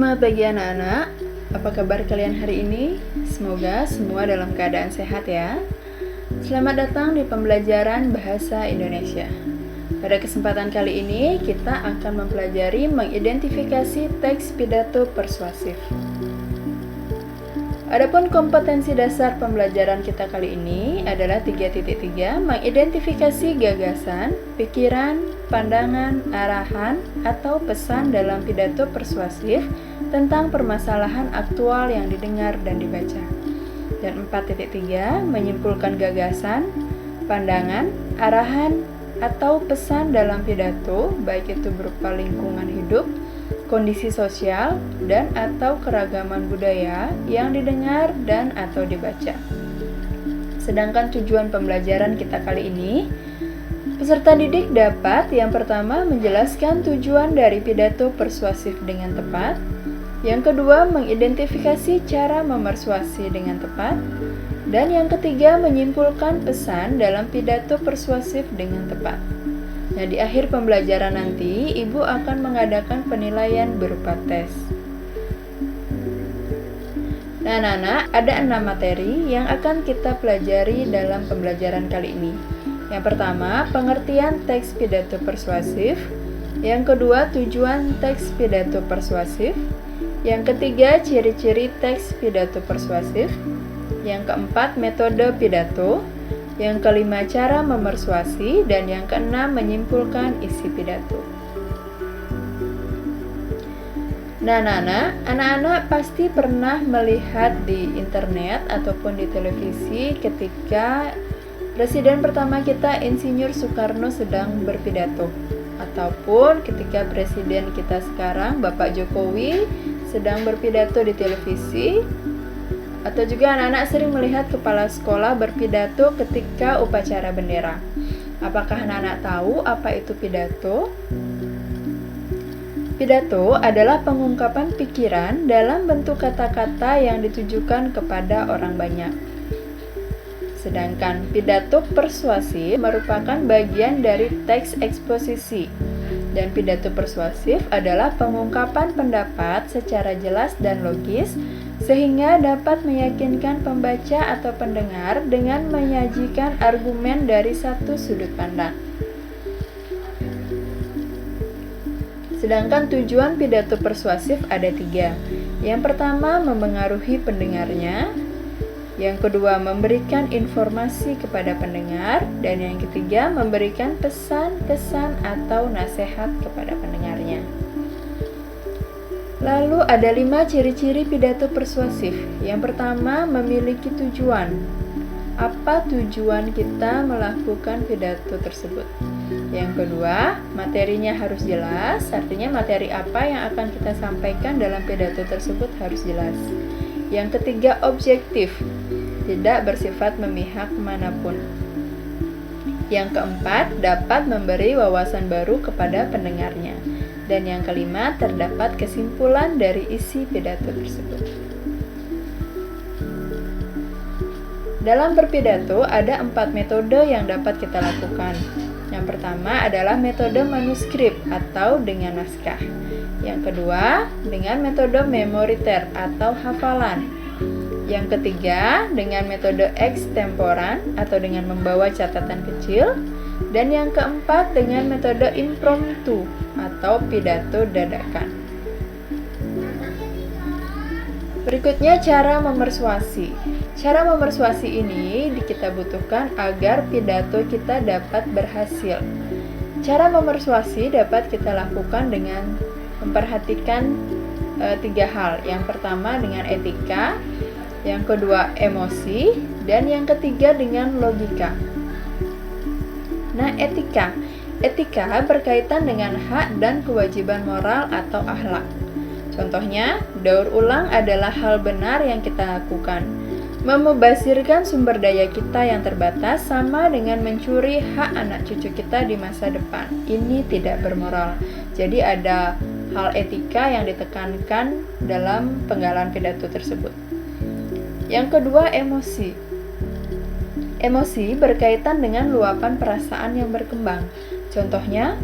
Semangat pagi anak-anak. Apa kabar kalian hari ini? Semoga semua dalam keadaan sehat ya. Selamat datang di pembelajaran Bahasa Indonesia. Pada kesempatan kali ini kita akan mempelajari mengidentifikasi teks pidato persuasif. Adapun kompetensi dasar pembelajaran kita kali ini adalah 3.3, mengidentifikasi gagasan, pikiran, pandangan, arahan, atau pesan dalam pidato persuasif tentang permasalahan aktual yang didengar dan dibaca. Dan 4.3, menyimpulkan gagasan, pandangan, arahan, atau pesan dalam pidato, baik itu berupa lingkungan hidup, kondisi sosial, dan atau keragaman budaya yang didengar dan atau dibaca. Sedangkan tujuan pembelajaran kita kali ini, peserta didik dapat yang pertama menjelaskan tujuan dari pidato persuasif dengan tepat, yang kedua mengidentifikasi cara memersuasi dengan tepat, dan yang ketiga menyimpulkan pesan dalam pidato persuasif dengan tepat. Nah, di akhir pembelajaran nanti, Ibu akan mengadakan penilaian berupa tes. Nah, anak-anak, ada 6 materi yang akan kita pelajari dalam pembelajaran kali ini. Yang pertama, pengertian teks pidato persuasif. Yang kedua, tujuan teks pidato persuasif. Yang ketiga, ciri-ciri teks pidato persuasif. Yang keempat, metode pidato. Yang kelima, cara memersuasi, dan yang keenam, menyimpulkan isi pidato. Nah, anak-anak pasti pernah melihat di internet ataupun di televisi ketika Presiden pertama kita, Insinyur Soekarno, sedang berpidato. Ataupun ketika Presiden kita sekarang, Bapak Jokowi, sedang berpidato di televisi. Atau juga anak-anak sering melihat kepala sekolah berpidato ketika upacara bendera. Apakah anak-anak tahu apa itu pidato? Pidato adalah pengungkapan pikiran dalam bentuk kata-kata yang ditujukan kepada orang banyak. Sedangkan pidato persuasif merupakan bagian dari teks eksposisi. Dan pidato persuasif adalah pengungkapan pendapat secara jelas dan logis sehingga dapat meyakinkan pembaca atau pendengar dengan menyajikan argumen dari satu sudut pandang. Sedangkan tujuan pidato persuasif ada 3. Yang pertama, memengaruhi pendengarnya. Yang kedua, memberikan informasi kepada pendengar. Dan yang ketiga, memberikan pesan-pesan atau nasihat kepada pendengarnya. Lalu ada 5 ciri-ciri pidato persuasif. Yang pertama, memiliki tujuan. Apa tujuan kita melakukan pidato tersebut? Yang kedua, materinya harus jelas. Artinya materi apa yang akan kita sampaikan dalam pidato tersebut harus jelas. Yang ketiga, objektif. Tidak bersifat memihak manapun. Yang keempat, dapat memberi wawasan baru kepada pendengarnya. Dan yang kelima, terdapat kesimpulan dari isi pidato tersebut. Dalam berpidato, ada 4 metode yang dapat kita lakukan. Yang pertama adalah metode manuskrip atau dengan naskah. Yang kedua, dengan metode memoriter atau hafalan. Yang ketiga, dengan metode extemporan atau dengan membawa catatan kecil. Dan yang keempat, dengan metode impromptu atau pidato dadakan. Berikutnya, cara memersuasi. Cara memersuasi ini kita butuhkan agar pidato kita dapat berhasil. Cara memersuasi dapat kita lakukan dengan memperhatikan 3 hal. Yang pertama dengan etika, yang kedua emosi, dan yang ketiga dengan logika. Nah, etika berkaitan dengan hak dan kewajiban moral atau akhlak. Contohnya, daur ulang adalah hal benar yang kita lakukan. Memubazirkan sumber daya kita yang terbatas sama dengan mencuri hak anak cucu kita di masa depan. Ini tidak bermoral. Jadi ada hal etika yang ditekankan dalam penggalan pidato tersebut. Yang kedua, emosi. Emosi berkaitan dengan luapan perasaan yang berkembang. Contohnya,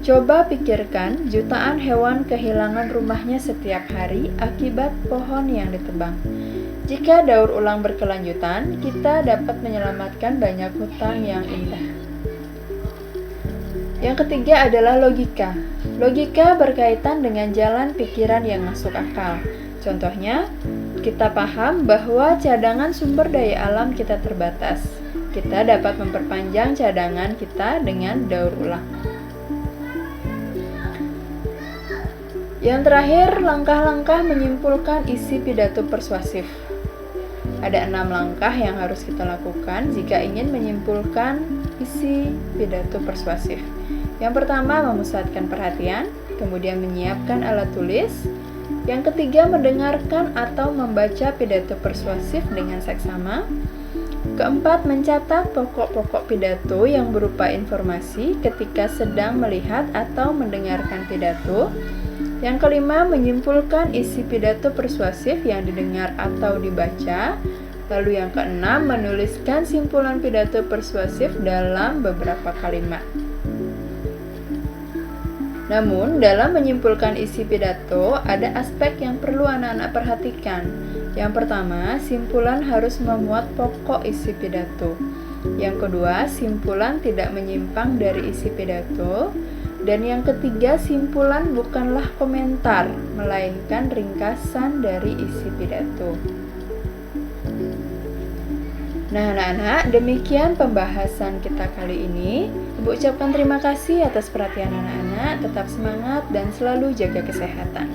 Coba pikirkan jutaan hewan kehilangan rumahnya setiap hari akibat pohon yang ditebang. Jika daur ulang berkelanjutan, kita dapat menyelamatkan banyak hutan yang indah. Yang ketiga adalah logika. Logika berkaitan dengan jalan pikiran yang masuk akal. Contohnya, kita paham bahwa cadangan sumber daya alam kita terbatas. Kita dapat memperpanjang cadangan kita dengan daur ulang. Yang terakhir, langkah-langkah menyimpulkan isi pidato persuasif. Ada 6 langkah yang harus kita lakukan jika ingin menyimpulkan isi pidato persuasif. Yang pertama, memusatkan perhatian, kemudian menyiapkan alat tulis. Yang ketiga, mendengarkan atau membaca pidato persuasif dengan seksama. Keempat, mencatat pokok-pokok pidato yang berupa informasi ketika sedang melihat atau mendengarkan pidato. Yang kelima, menyimpulkan isi pidato persuasif yang didengar atau dibaca. Lalu yang keenam, menuliskan simpulan pidato persuasif dalam beberapa kalimat. Namun, dalam menyimpulkan isi pidato, ada aspek yang perlu anak-anak perhatikan. Yang pertama, simpulan harus memuat pokok isi pidato. Yang kedua, simpulan tidak menyimpang dari isi pidato. Dan yang ketiga, simpulan bukanlah komentar, melainkan ringkasan dari isi pidato. Nah, anak-anak, demikian pembahasan kita kali ini. Ibu ucapkan terima kasih atas perhatian anak-anak, tetap semangat dan selalu jaga kesehatan.